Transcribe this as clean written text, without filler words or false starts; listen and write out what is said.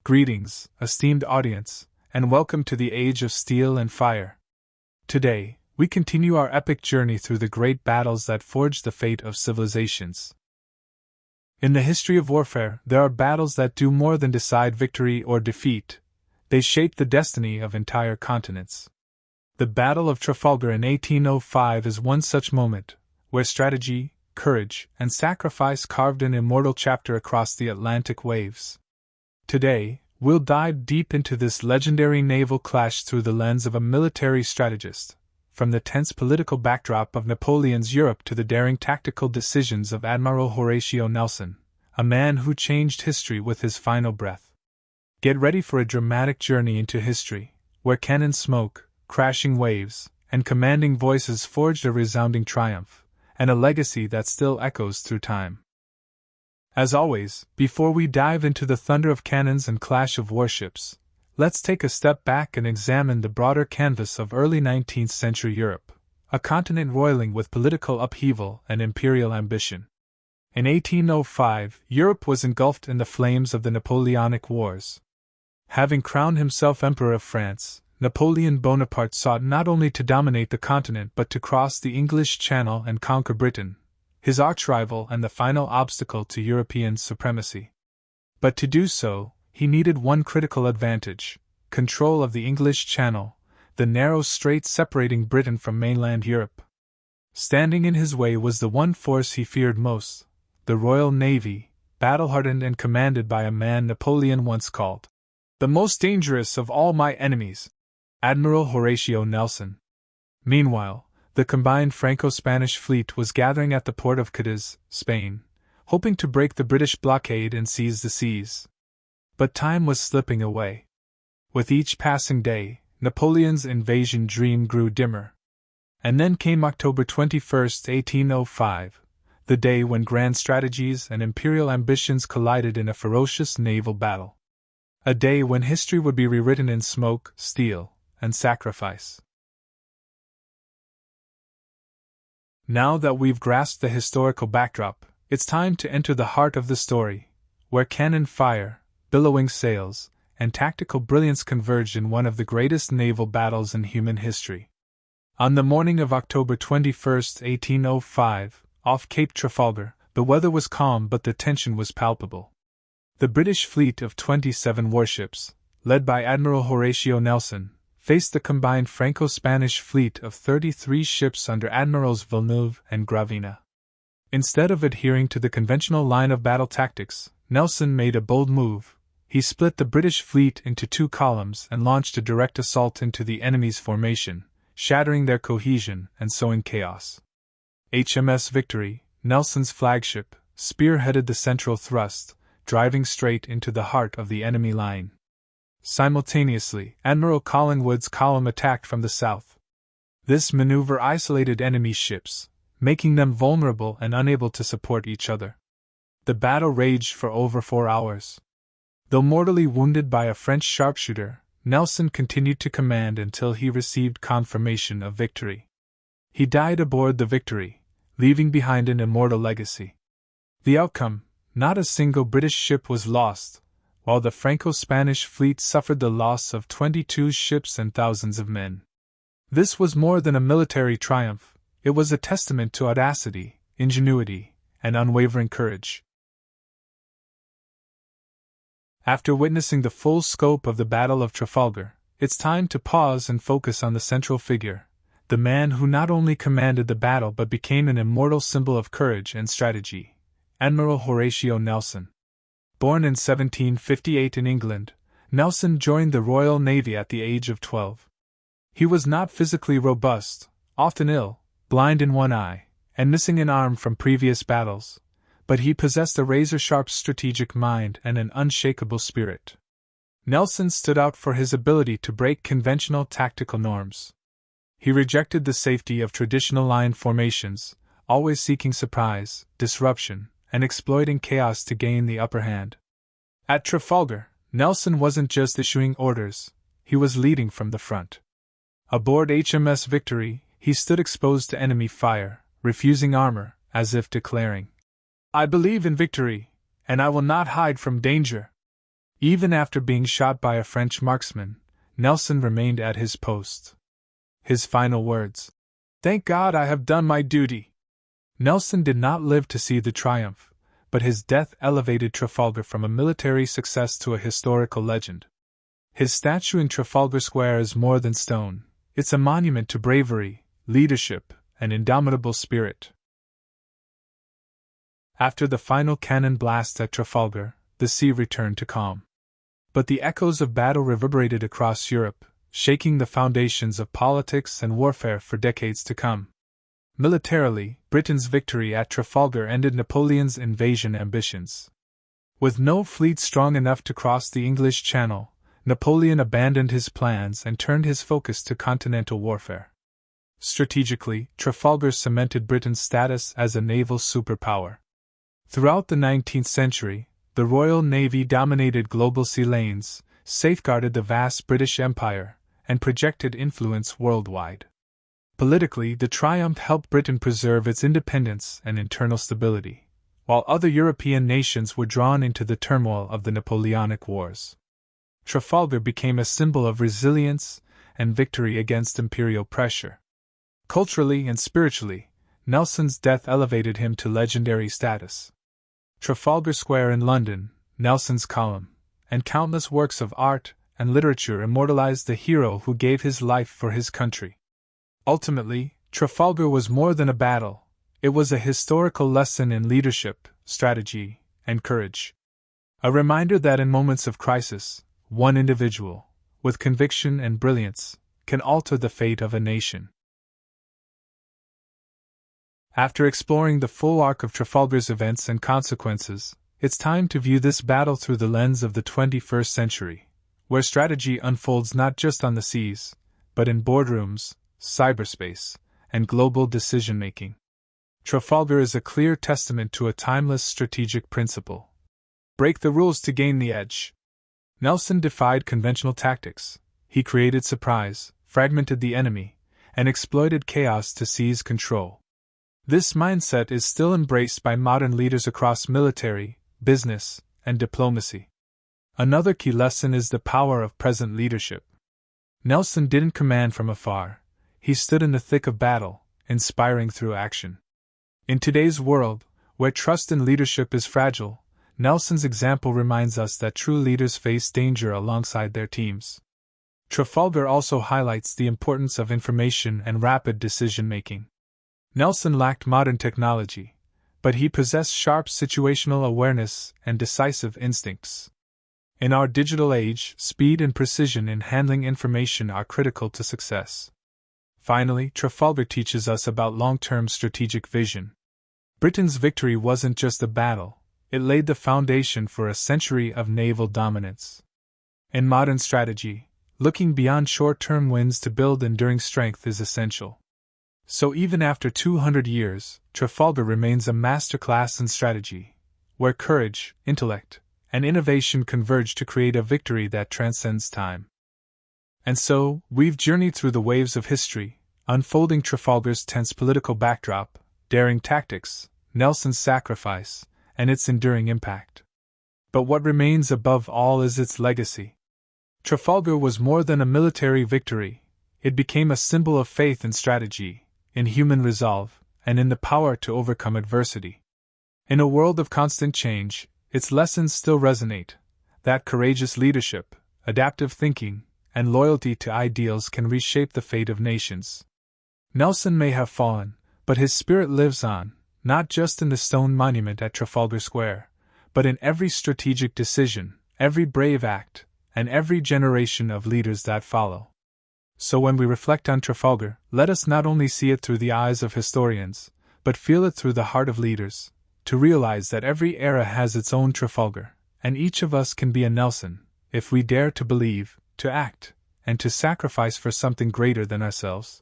Greetings, esteemed audience, and welcome to the Age of Steel and Fire. Today, we continue our epic journey through the great battles that forged the fate of civilizations. In the history of warfare, there are battles that do more than decide victory or defeat. They shape the destiny of entire continents. The Battle of Trafalgar in 1805 is one such moment, where strategy, courage, and sacrifice carved an immortal chapter across the Atlantic waves. Today, we'll dive deep into this legendary naval clash through the lens of a military strategist, from the tense political backdrop of Napoleon's Europe to the daring tactical decisions of Admiral Horatio Nelson, a man who changed history with his final breath. Get ready for a dramatic journey into history, where cannon smoke, crashing waves, and commanding voices forged a resounding triumph, and a legacy that still echoes through time. As always, before we dive into the thunder of cannons and clash of warships, let's take a step back and examine the broader canvas of early 19th century Europe, a continent roiling with political upheaval and imperial ambition. In 1805, Europe was engulfed in the flames of the Napoleonic Wars. Having crowned himself Emperor of France, Napoleon Bonaparte sought not only to dominate the continent but to cross the English Channel and conquer Britain, his arch-rival and the final obstacle to European supremacy. But to do so, he needed one critical advantage: control of the English Channel, the narrow strait separating Britain from mainland Europe. Standing in his way was the one force he feared most, the Royal Navy, battle-hardened and commanded by a man Napoleon once called the most dangerous of all my enemies, Admiral Horatio Nelson. Meanwhile, the combined Franco-Spanish fleet was gathering at the port of Cadiz, Spain, hoping to break the British blockade and seize the seas. But time was slipping away. With each passing day, Napoleon's invasion dream grew dimmer. And then came October 21, 1805, the day when grand strategies and imperial ambitions collided in a ferocious naval battle. A day when history would be rewritten in smoke, steel, and sacrifice. Now that we've grasped the historical backdrop, it's time to enter the heart of the story, where cannon fire, billowing sails, and tactical brilliance converged in one of the greatest naval battles in human history. On the morning of October 21, 1805, off Cape Trafalgar, the weather was calm but the tension was palpable. The British fleet of 27 warships, led by Admiral Horatio Nelson, faced the combined Franco-Spanish fleet of 33 ships under Admirals Villeneuve and Gravina. Instead of adhering to the conventional line of battle tactics, Nelson made a bold move. He split the British fleet into two columns and launched a direct assault into the enemy's formation, shattering their cohesion and sowing chaos. HMS Victory, Nelson's flagship, spearheaded the central thrust, driving straight into the heart of the enemy line. Simultaneously, Admiral Collingwood's column attacked from the south. This maneuver isolated enemy ships, making them vulnerable and unable to support each other. The battle raged for over 4 hours. Though mortally wounded by a French sharpshooter, Nelson continued to command until he received confirmation of victory. He died aboard the Victory, leaving behind an immortal legacy. The outcome: not a single British ship was lost, while the Franco-Spanish fleet suffered the loss of 22 ships and thousands of men. This was more than a military triumph, it was a testament to audacity, ingenuity, and unwavering courage. After witnessing the full scope of the Battle of Trafalgar, it's time to pause and focus on the central figure, the man who not only commanded the battle but became an immortal symbol of courage and strategy, Admiral Horatio Nelson. Born in 1758 in England, Nelson joined the Royal Navy at the age of 12. He was not physically robust, often ill, blind in one eye, and missing an arm from previous battles, but he possessed a razor-sharp strategic mind and an unshakable spirit. Nelson stood out for his ability to break conventional tactical norms. He rejected the safety of traditional line formations, always seeking surprise, disruption, and exploiting chaos to gain the upper hand. At Trafalgar, Nelson wasn't just issuing orders, he was leading from the front. Aboard HMS Victory, he stood exposed to enemy fire, refusing armor, as if declaring, "I believe in victory, and I will not hide from danger." Even after being shot by a French marksman, Nelson remained at his post. His final words: "Thank God I have done my duty." Nelson did not live to see the triumph, but his death elevated Trafalgar from a military success to a historical legend. His statue in Trafalgar Square is more than stone, it's a monument to bravery, leadership, and indomitable spirit. After the final cannon blast at Trafalgar, the sea returned to calm. But the echoes of battle reverberated across Europe, shaking the foundations of politics and warfare for decades to come. Militarily, Britain's victory at Trafalgar ended Napoleon's invasion ambitions. With no fleet strong enough to cross the English Channel, Napoleon abandoned his plans and turned his focus to continental warfare. Strategically, Trafalgar cemented Britain's status as a naval superpower. Throughout the 19th century, the Royal Navy dominated global sea lanes, safeguarded the vast British Empire, and projected influence worldwide. Politically, the triumph helped Britain preserve its independence and internal stability, while other European nations were drawn into the turmoil of the Napoleonic Wars. Trafalgar became a symbol of resilience and victory against imperial pressure. Culturally and spiritually, Nelson's death elevated him to legendary status. Trafalgar Square in London, Nelson's column, and countless works of art and literature immortalized the hero who gave his life for his country. Ultimately, Trafalgar was more than a battle, it was a historical lesson in leadership, strategy, and courage. A reminder that in moments of crisis, one individual, with conviction and brilliance, can alter the fate of a nation. After exploring the full arc of Trafalgar's events and consequences, it's time to view this battle through the lens of the 21st century, where strategy unfolds not just on the seas, but in boardrooms, cyberspace, and global decision-making. Trafalgar is a clear testament to a timeless strategic principle. Break the rules to gain the edge. Nelson defied conventional tactics. He created surprise, fragmented the enemy, and exploited chaos to seize control. This mindset is still embraced by modern leaders across military, business, and diplomacy. Another key lesson is the power of present leadership. Nelson didn't command from afar, he stood in the thick of battle, inspiring through action. In today's world, where trust in leadership is fragile, Nelson's example reminds us that true leaders face danger alongside their teams. Trafalgar also highlights the importance of information and rapid decision-making. Nelson lacked modern technology, but he possessed sharp situational awareness and decisive instincts. In our digital age, speed and precision in handling information are critical to success. Finally, Trafalgar teaches us about long-term strategic vision. Britain's victory wasn't just a battle, it laid the foundation for a century of naval dominance. In modern strategy, looking beyond short-term wins to build enduring strength is essential. So even after 200 years, Trafalgar remains a masterclass in strategy, where courage, intellect, and innovation converge to create a victory that transcends time. And so, we've journeyed through the waves of history, unfolding Trafalgar's tense political backdrop, daring tactics, Nelson's sacrifice, and its enduring impact. But what remains above all is its legacy. Trafalgar was more than a military victory, it became a symbol of faith and strategy, in human resolve, and in the power to overcome adversity. In a world of constant change, its lessons still resonate, that courageous leadership, adaptive thinking, and loyalty to ideals can reshape the fate of nations. Nelson may have fallen, but his spirit lives on, not just in the stone monument at Trafalgar Square, but in every strategic decision, every brave act, and every generation of leaders that follow. So when we reflect on Trafalgar, let us not only see it through the eyes of historians, but feel it through the heart of leaders, to realize that every era has its own Trafalgar, and each of us can be a Nelson, if we dare to believe, to act, and to sacrifice for something greater than ourselves.